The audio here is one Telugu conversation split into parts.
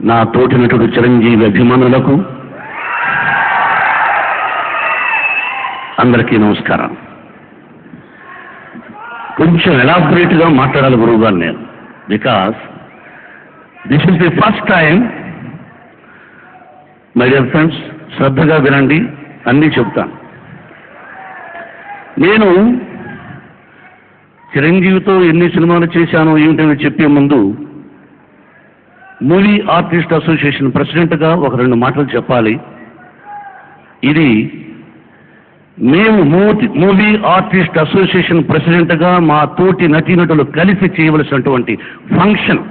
నా తోటి నటుడు చిరంజీవి అభిమానులకు అందరికీ నమస్కారం. కొంచెం ఎలాబొరేట్గా మాట్లాడాలి గురువు గారు నేను, because this is the first time. My dear friends, శ్రద్ధగా వినండి, అన్నీ చెప్తాను. నేను చిరంజీవితో ఎన్ని సినిమాలు చేశానో ఏమిటని చెప్పే ముందు మూవీ ఆర్టిస్ట్ అసోసియేషన్ ప్రెసిడెంట్గా ఒక 2 మాటలు చెప్పాలి. ఇది మేము మూవీ ఆర్టిస్ట్ అసోసియేషన్ ప్రెసిడెంట్గా మా తోటి నటీనటులు కలిసి చేయవలసినటువంటి ఫంక్షన్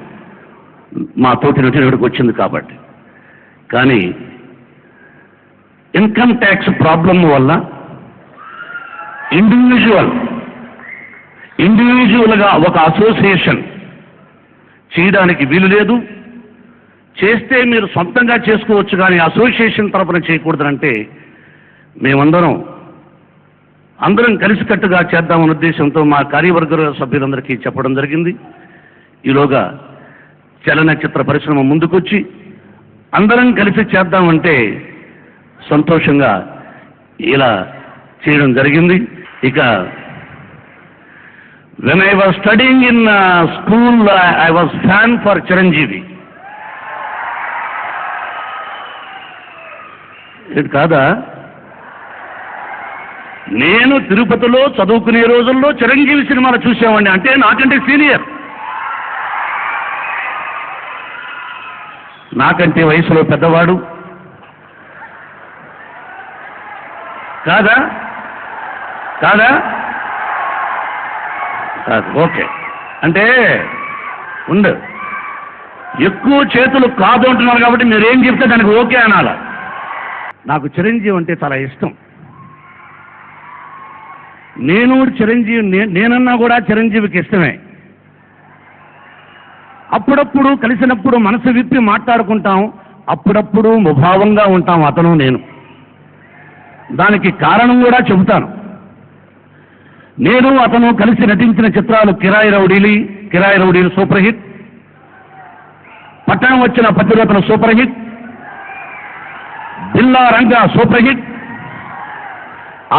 మా తోటి నటీనటుడికి వచ్చింది కాబట్టి. కానీ ఇన్కమ్ ట్యాక్స్ ప్రాబ్లం వల్ల ఇండివిజువల్గా ఒక అసోసియేషన్ చేయడానికి వీలు లేదు. చేస్తే మీరు సొంతంగా చేసుకోవచ్చు, కానీ అసోసియేషన్ తరఫున చేయకూడదంటే అందరం కలిసికట్టుగా చేద్దామన్న ఉద్దేశంతో మా కార్యవర్గ సభ్యులందరికీ చెప్పడం జరిగింది. ఈలోగా చలనచిత్ర పరిశ్రమ ముందుకొచ్చి అందరం కలిసి చేద్దామంటే సంతోషంగా ఇలా చేయడం జరిగింది. ఇక when I was studying in school, I was fan for Chiranjeevi. ఇది కాదా? నేను తిరుపతిలో చదువుకునే రోజుల్లో చిరంజీవి సినిమాలు చూసేవాడిని, అంటే నాకంటే సీనియర్, నాకంటే వయసులో పెద్దవాడు కాదా? కాదా? కాదు. ఓకే, అంటే ఎక్కువ చేతులు కాదు అంటున్నారు కాబట్టి మీరేం చెప్తే దానికి ఓకే అనాలా. నాకు చిరంజీవి అంటే చాలా ఇష్టం. నేనన్నా కూడా చిరంజీవికి ఇష్టమే. అప్పుడప్పుడు కలిసినప్పుడు మనసు విప్పి మాట్లాడుకుంటాం, అప్పుడప్పుడు ముభావంగా ఉంటాం అతను నేను. దానికి కారణం కూడా చెబుతాను. నేను అతను కలిసి నటించిన చిత్రాలు కిరాయి రౌడీలు సూపర్ హిట్, పట్టణం వచ్చిన పతివ్రతలు సూపర్ హిట్, బిల్లా రంగా సూపర్ హిట్.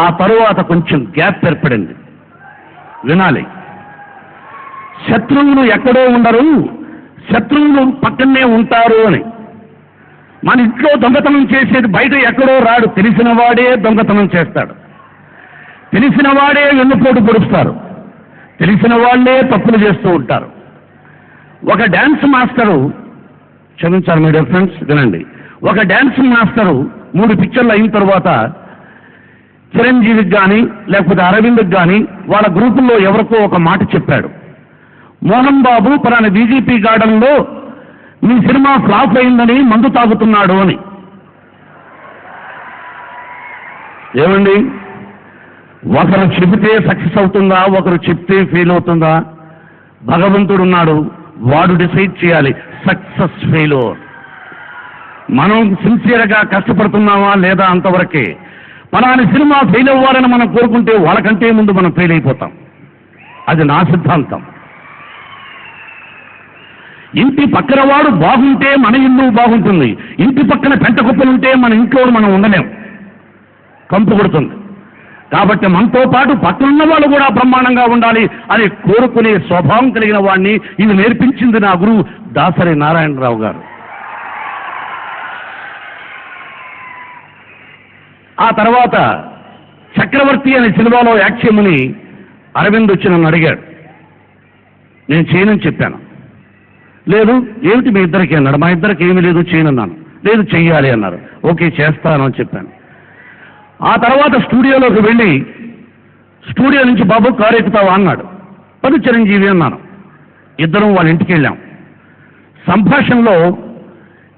ఆ తరువాత కొంచెం గ్యాప్ ఏర్పడింది. వినాలి, శత్రువులు ఎక్కడో ఉండరు, శత్రువులు పక్కనే ఉంటారు అని. మన ఇంట్లో దొంగతనం చేసేది బయట ఎక్కడో రాడు, తెలిసిన వాడే దొంగతనం చేస్తాడు, తెలిసిన వాడే వెన్నుపోటు పొడుస్తారు, తెలిసిన వాళ్ళే తప్పులు చేస్తూ ఉంటారు. ఒక డ్యాన్స్ మాస్టరు, క్షమించాలి మై డియర్ ఫ్రెండ్స్, వినండి. ఒక డ్యాన్స్ మాస్టరు 3 పిక్చర్లు అయిన తర్వాత చిరంజీవికి కానీ లేకపోతే అరవింద్కి కానీ వాళ్ళ గ్రూపుల్లో ఎవరికో ఒక మాట చెప్పాడు. మోహన్ బాబు పలానా బీజేపీ గార్డెన్లో మీ సినిమా ఫ్లాప్ అయిందని మందు తాగుతున్నాడు అని. ఏమండి, ఒకరు చెబితే సక్సెస్ అవుతుందా, ఒకరు చెప్తే ఫెయిల్ అవుతుందా? భగవంతుడున్నాడు, వాడు డిసైడ్ చేయాలి సక్సెస్ ఫెయిల్యూర్. మనం సిన్సియర్గా కష్టపడుతున్నామా లేదా అంతవరకే. పలాని సినిమా ఫెయిల్ అవ్వాలని మనం కోరుకుంటే వాళ్ళకంటే ముందు మనం ఫెయిల్ అయిపోతాం. అది నా సిద్ధాంతం. ఇంటి పక్కన వాడు బాగుంటే మన ఇల్లు బాగుంటుంది, ఇంటి పక్కన పెంట కుప్పలుంటే మన ఇంట్లో మనం ఉండలేం, కంపు కొడుతుంది. కాబట్టి మనతో పాటు పక్కనున్న వాళ్ళు కూడా బ్రహ్మాండంగా ఉండాలి అని కోరుకునే స్వభావం కలిగిన వాడిని ఇది నేర్పించింది నా గురువు దాసరి నారాయణరావు గారు. ఆ తర్వాత చక్రవర్తి అనే సినిమాలో యాక్ట్ చేయమని అరవింద్ వచ్చి నన్ను అడిగాడు. నేను చేయనని చెప్పాను. లేదు, ఏమిటి మీ ఇద్దరికి అన్నాడు. మా ఇద్దరికి ఏమీ లేదు, చేయనన్నాను. లేదు, చెయ్యాలి అన్నారు. ఓకే, చేస్తాను అని చెప్పాను. ఆ తర్వాత స్టూడియోలోకి వెళ్ళి స్టూడియో నుంచి బాబు కారు ఎక్కుతావా అన్నాడు. పది చిరంజీవి అన్నాను. ఇద్దరం వాళ్ళ ఇంటికి వెళ్ళాం. సంభాషణలో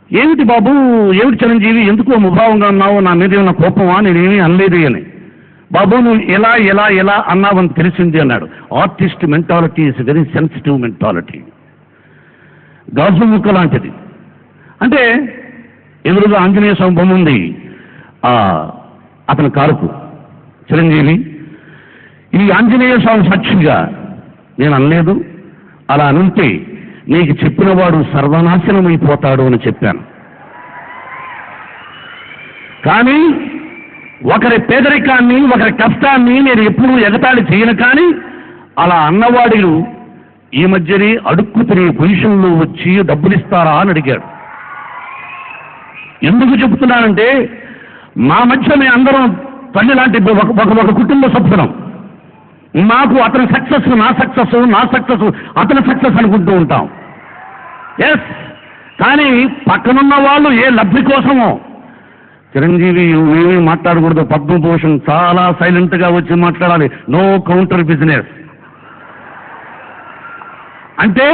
ఏమిటి బాబు, ఏమిటి చిరంజీవి, ఎందుకో ముభావంగా ఉన్నావు, నా మీద ఏమన్నా కోపమా, నేనేమీ అనలేదు అని. బాబు నువ్వు ఎలా అన్నావని తెలిసింది అన్నాడు. Artist mentality is very sensitive mentality, గాజు ముక్క లాంటిది. అంటే ఎదురుగా ఆంజనేయ స్వామి బొమ్మ ఉంది అతని కారుకు. చిరంజీవి, ఈ ఆంజనేయ స్వామి సాక్షిగా నేను అనలేదు, అలా అనుంటే నీకు చెప్పినవాడు సర్వనాశనమైపోతాడు అని చెప్పాను. కానీ ఒకరి పేదరికాన్ని, ఒకరి కష్టాన్ని నేను ఎప్పుడూ ఎగతాళి చేయను. కానీ అలా అన్నవాడు ఈ మధ్యనే అడుక్కు తినే పొజిషన్లో వచ్చి డబ్బులు ఇస్తారా అని అడిగాడు. ఎందుకు చెబుతున్నానంటే మా మధ్య మేము అందరం తల్లి లాంటి ఒక కుటుంబ సభ్యులం. మాకు అతని సక్సెస్ నా సక్సెస్, నా సక్సెస్ అతని సక్సెస్ అనుకుంటూ ఉంటాం. ఎస్, కానీ పక్కనున్న వాళ్ళు ఏ లబ్ధి కోసమో. చిరంజీవి ఏమీ మాట్లాడకూడదు, పద్మభూషణ్ చాలా సైలెంట్గా వచ్చి మాట్లాడాలి, నో కౌంటర్ బిజినెస్ అంటే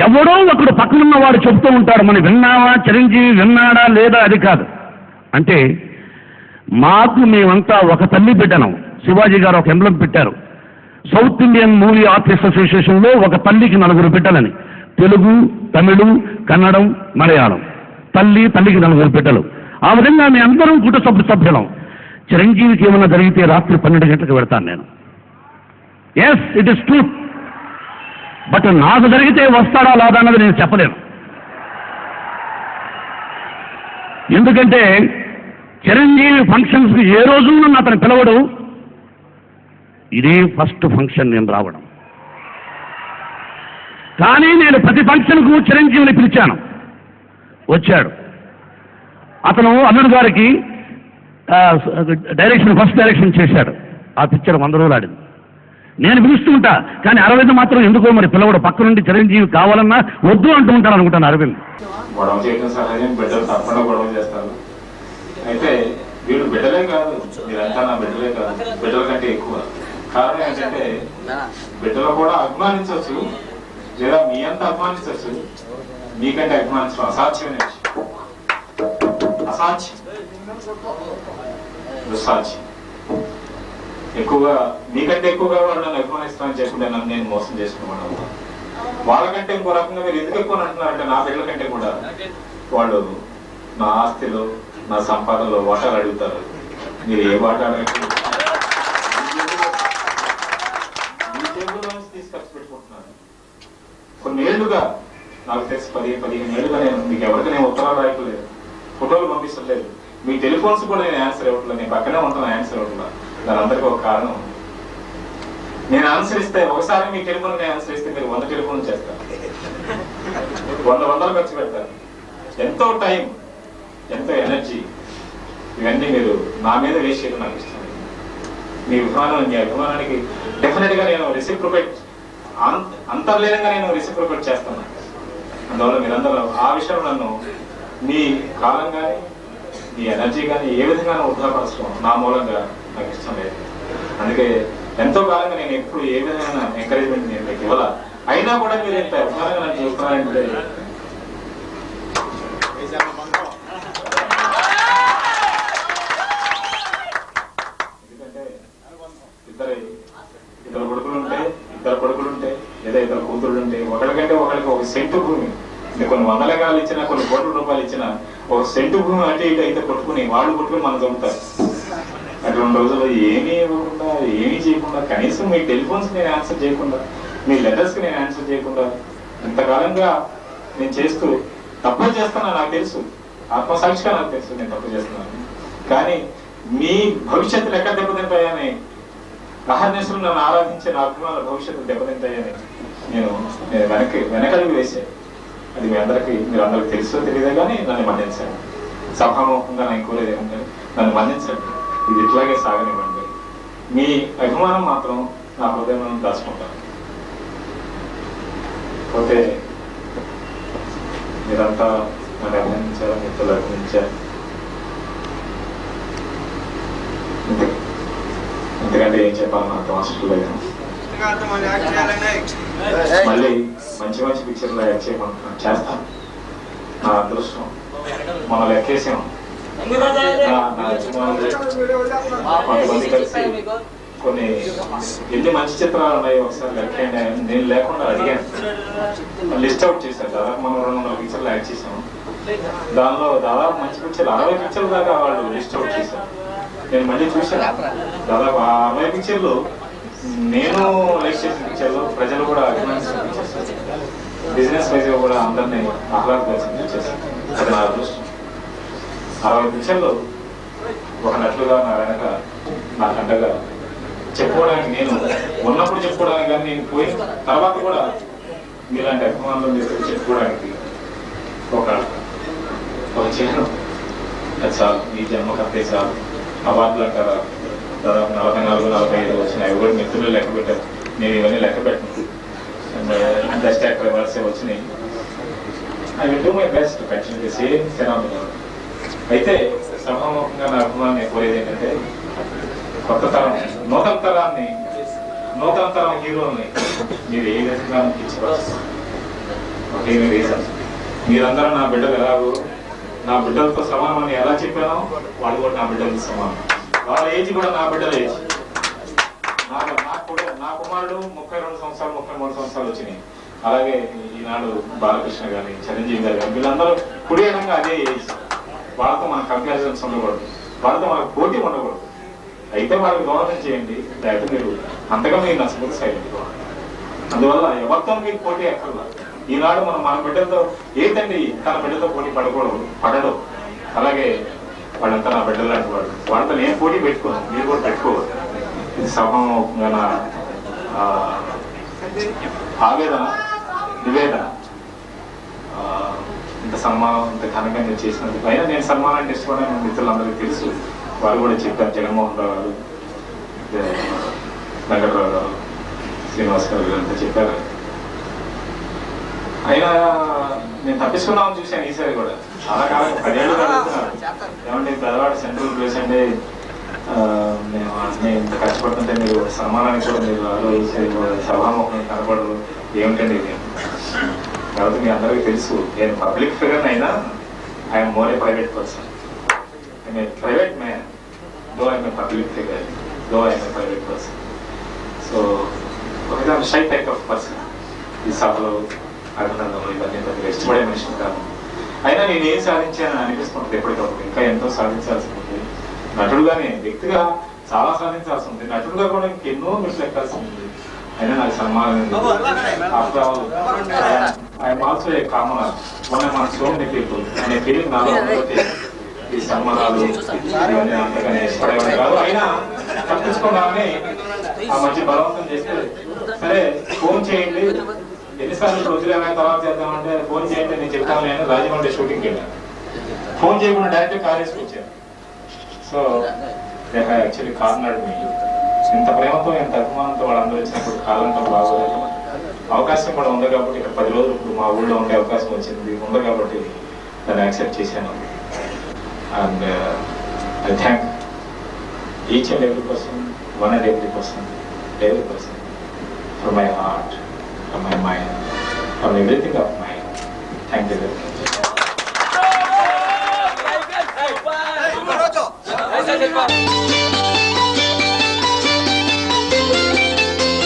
ఎవడో ఒకడు పక్కనున్న వాడు చెబుతూ ఉంటాడు, మనం విన్నావా, చిరంజీవి విన్నాడా లేదా, అది కాదు. అంటే మాకు మేమంతా ఒక తల్లి బిడ్డనం. శివాజీ గారు ఒక ఎంబ్లం పెట్టారు, సౌత్ ఇండియన్ మూవీ ఆర్టిస్ట్ అసోసియేషన్లో ఒక తల్లికి 4 బిడ్డలని. తెలుగు, తమిళం, కన్నడం, మలయాళం. తల్లికి 4 బిడ్డలు. ఆ విధంగా మేము అందరం కుటుంబ సభ్యులం. చిరంజీవికి ఏమన్నా జరిగితే రాత్రి 12 గంటలకు వెళ్తాను నేను. Yes, it is true. But నాకు జరిగితే వస్తాడా లేదా అన్నది నేను చెప్పలేను. ఎందుకంటే చిరంజీవి ఫంక్షన్స్కి ఏ రోజు నన్ను అతను పిలవడు. ఇదే ఫస్ట్ ఫంక్షన్ నేను రావడం. కానీ నేను ప్రతి ఫంక్షన్కు చిరంజీవిని పిలిచాను, వచ్చాడు. అతను అల్లుడు గారికి ఫస్ట్ డైరెక్షన్ చేశాడు. ఆ పిక్చర్ 100 రోజులు ఆడింది. నేను పిలుస్తూ ఉంటా, కానీ అరవింద్ మాత్రం ఎందుకో మరి పిలవడు. పక్క నుండి చిరంజీవి కావాలన్నా వద్దు అంటూ ఉంటాను అనుకుంటాను అరవింద్. గొడవ చేయడం సహజం, బిడ్డలు తప్పకుండా గొడవ చేస్తారు. అయితే వీడు బిడ్డలే కాదు, మీరంతా నా బిడ్డలే కాదు, బిడ్డల కంటే ఎక్కువ. కారణం ఏంటంటే బిడ్డలు కూడా అభిమానించవచ్చు, లేదా మీ అంతా అభిమానించవచ్చు, మీకంటే అభిమానించడం అసాధ్యమైన విషయం. అసాధ్యం, దుస్సాధ్యం. ఎక్కువగా మీకంటే ఎక్కువగా వాళ్ళు నన్ను అభిమానిస్తానని చెప్పండి, నన్ను నేను మోసం చేసుకున్నాను. వాళ్ళకంటే ఇంకో రకంగా మీరు ఎందుకు ఎక్కువ అంటున్నారంటే నా బిడ్డల కంటే కూడా వాళ్ళు నా ఆస్తిలో, నా సంపాదనలో వాటాలు అడుగుతారు. మీరు ఏ వాటా అడగట్లేదు, తీసి ఖర్చు పెట్టుకుంటున్నారు. కొన్ని ఏళ్లుగా నాకు తెలిసి 10-15 ఏళ్ళుగా నేను మీకు ఎవరికి నేను ఉత్తరాలు రాయట్లేదు, ఫోటోలు పంపిస్తలేదు, మీ టెలిఫోన్స్ కూడా నేను ఆన్సర్ ఇవ్వట్లేదు, నేను పక్కనే ఉంటాను ఆన్సర్ ఇవ్వట్లేదు. దాని అందరికీ ఒక కారణం, నేను ఆన్సర్ ఇస్తే ఒకసారి మీ టెలిఫోన్ నేను ఆన్సర్ ఇస్తే మీరు 100 టెలిఫోన్ చేస్తారు, 100 ఖర్చు పెడతారు. ఎంతో టైం, ఎంతో ఎనర్జీ, ఇవన్నీ మీరు నా మీద వేస్ట్ చేయడం నాకు ఇష్టం. మీ అభిమానానికి డెఫినెట్ గా నేను రెసిప్రొకేట్, అంతర్లీనంగా నేను రెసిప్రొకేట్ చేస్తాను. అందువల్ల మీరందరూ ఆ విషయంలో నన్ను మీ కాలం కానీ మీ ఎనర్జీ కానీ ఏ విధంగా ఉద్ధాపరచడం నా మూలంగా నాకు ఇష్టం లేదు. అందుకే ఎంతో కాలంగా నేను ఎప్పుడు ఏ విధమైన ఎంకరేజ్మెంట్ నేను మీకు ఇవ్వాల, అయినా కూడా మీరు ఎంత అభిమానంగా నన్ను చూస్తున్నారంటే ఎందుకంటే ఇద్దరు కొడుకులుంటే లేదా ఇద్దరు కూతురుంటే ఒకరికంటే ఒకరికి ఒక సెంటు భూమి, కొన్ని 100 ఎకరాలు ఇచ్చినా, కొన్ని కోట్ల రూపాయలు ఇచ్చినా, ఒక సెంటు భూమి అంటే ఇటు అయితే కొట్టుకుని మనం చదువుతారు. అటువంటి రోజుల్లో ఏమీ ఇవ్వకుండా, ఏమీ చేయకుండా, కనీసం మీ టెలిఫోన్స్ నేను ఆన్సర్ చేయకుండా, మీ లెటర్స్కి నేను ఆన్సర్ చేయకుండా ఇంతకాలంగా నేను చేస్తూ తప్పులు చేస్తాను. నాకు తెలుసు, ఆత్మసాక్షిగా నాకు తెలుసు నేను తప్పు చేస్తున్నాను. కానీ మీ భవిష్యత్తులు ఎక్కడ దెబ్బతింటాయని, అహర్నిశలు నన్ను ఆరాధించే నా అభిమానుల భవిష్యత్తు దెబ్బతింటాయని నేను వెనకడుగు వేసాను. అది మీ అందరికీ, మీరు అందరికి తెలుసో తెలియదే కానీ నన్ను మన్నించండి. సభాముఖంగా నేను కోరేది ఏమంటే నన్ను మన్నించండి, ఇది ఇట్లాగే సాగనివ్వండి. మీ అభిమానం మాత్రం నా హృదయంలో దాచుకుంటాను. పోతే మీరంతా నన్ను అభినందించారు, మిత్రులు అభినందించారు. ఎందుకంటే ఏం చెప్పాలి నాకు అవసరం లేదు. మళ్ళీ మంచి పిక్చర్లో యాక్ట్ చేయమంటున్నాను, చేస్తాను. నా అదృష్టం మనం లెక్కేసాం. కొంతమంది కలిసి కొన్ని ఎన్ని మంచి చిత్రాలు ఉన్నాయో ఒకసారి లెక్కేయండి. నేను లేకుండా అడిగాను, లిస్ట్ అవుట్ చేశాను. దాదాపు మనం 200 పిక్చర్లు యాక్ట్ చేసాము. దానిలో దాదాపు మంచి పిక్చర్లు 60 పిక్చర్ల దాకా వాళ్ళు లిస్ట్ అవుట్ చేశారు. నేను మళ్ళీ చూశాను, దాదాపు 60 పిక్చర్లు నేను లైక్ చేసిన పిక్చర్లు, ప్రజలు కూడా అభిమానించిన పిక్చర్స్ బిజినెస్ వైజ్ కూడా అందరినీ ఆహ్లాదపరిచింది చేశాను. అది నా అదృష్టం. 60 నిమిషాల్లో ఒక నటులుగా నా వెనక నా కంటగా చెప్పుకోవడానికి, నేను ఉన్నప్పుడు చెప్పుకోవడానికి కానీ నేను పోయిన తర్వాత కూడా మీలాంటి అభిమానులు చెప్పుకోవడానికి ఒక చిహ్నం అది చాలు. ఈ జన్మకర్తే చాలు. అవార్డులు అంటారా దాదాపు 44-45 వచ్చినాయి. అవి కూడా మిత్రులు లెక్క పెట్టారు. నేను ఇవన్నీ లెక్క పెట్టను. బెస్ట్ యాక్టర్ అవార్డ్స్ వచ్చినాయి. I will do my best continue same phenomenal. అయితే సభాముఖంగా నా అభిమానం కోరేది ఏంటంటే కొత్త తరం నూతన తరం హీరోల్ని మీరు ఏ విధంగా ఇచ్చిపరుస్తారు. ఒకే రీజన్, మీరందరూ నా బిడ్డలు ఎలాగో నా బిడ్డలతో సమానమని ఎలా చెప్పానో వాళ్ళు కూడా నా బిడ్డలతో సమానం. వాళ్ళ ఏజ్ కూడా నా బిడ్డల ఏజ్. నా కుమారుడు 32 సంవత్సరాలు 33 సంవత్సరాలు వచ్చినాయి. అలాగే ఈనాడు బాలకృష్ణ గారి, చిరంజీవి గారు కానీ వీళ్ళందరూ కుడి విధంగా అదే ఏజ్. వాళ్ళతో మన కంపారిజన్స్ ఉండకూడదు, వాళ్ళతో మనకు పోటీ ఉండకూడదు. అయితే వాళ్ళకి గౌరవం చేయండి, లేకపోతే మీరు అంతగా మీరు నచ్చకపోతే సైలెంట్. అందువల్ల ఎవరితో మీకు పోటీ ఎక్కర్లా. ఈనాడు మన బిడ్డలతో ఏంటండి తన బిడ్డలతో పోటీ పడడు. అలాగే వాళ్ళంతా నా బిడ్డలు లాంటి వాడు. వాళ్ళతో నేను పోటీ పెట్టుకోను, మీరు కూడా పెట్టుకోవద్దు. ఇది సభాముఖంగా ఆవేదన, నివేదన. ఇంత సన్మానం ఇంత ఘనంగా నేను చేసినందుకు. అయినా నేను సన్మానాన్ని ఇష్టపడిన మిత్రులందరికీ తెలుసు. వారు కూడా చెప్పారు. జగన్మోహన్ రావు గారు, నగరరావు గారు, శ్రీనివాస్ గారు వీళ్ళంతా చెప్పారు. అయినా నేను తప్పించుకున్నామని చూశాను ఈసారి కూడా. చాలా కాలం 10 ఏళ్ళు అడుగుతున్నారు, ఏమంటే పెద్దవాడు సెంట్రల్ ప్లేస్ అంటే నేను ఇంత కష్టపడుతుంటే మీరు సన్మానానికి కూడా మీరు ఆలోచించి సభాముఖం కనపడరు ఏమిటండి ఇది. కాబట్టి మీ అందరికీ తెలుసు నేను పబ్లిక్ ఫిగర్ అయినా I'm more A private person. I'm a private man though I'm a public figure, though I'm a private person. So ఒక షై టైప్ ఆఫ్ పర్సన్. ఈ సభలో అభినందనలు ఇవన్నీ పెద్దగా ఇష్టపడే మనిషిని కాదు. అయినా నేను ఏం సాధించానని అనిపిస్తుంది ఎప్పటికప్పుడు. ఇంకా ఎంతో సాధించాల్సి ఉంది. నటుడుగానే వ్యక్తిగా చాలా సాధించాల్సి ఉంది. నటుడుగా కూడా ఇంకెన్నో మెట్లు ఎక్కాల్సి ఉంది. అయినా నాకు సన్మానం I'm also a commoner. One మన సో మెనీ పీపుల్ అనే ఫీలింగ్ నాలో. ఈ సన్మానాలు ఇవన్నీ అంతగానే ఇష్టపడేవాడు కాదు. అయినా తప్పించుకోగానే ఆ మధ్య బలవంతం చేస్తే సరే ఫోన్ చేయండి, ఎన్నిసార్లు రోజులైనా తర్వాత చేద్దామంటే ఫోన్ చేయండి నేను చెప్తాను. నేను రాజమండ్రి షూటింగ్కి వెళ్ళాను. ఫోన్ చేయకుండా డైరెక్ట్ కార్ వేసుకొచ్చాను. సో యాక్చువల్లీ కార్ నడిమి ఇంత ప్రేమతో ఇంత అభిమానంతో వాళ్ళందరూ వచ్చినప్పుడు కాలంతో బాగోలేదు. అవకాశం కూడా ఉంది కాబట్టి ఇక్కడ 10 రోజులు ఇప్పుడు మా ఊళ్ళో ఉండే అవకాశం వచ్చింది ఉంది కాబట్టి దాన్ని యాక్సెప్ట్ చేశాను. And I thank each and every person, one and every person from my heart, from my mind, from everything of mine. Thank you very much.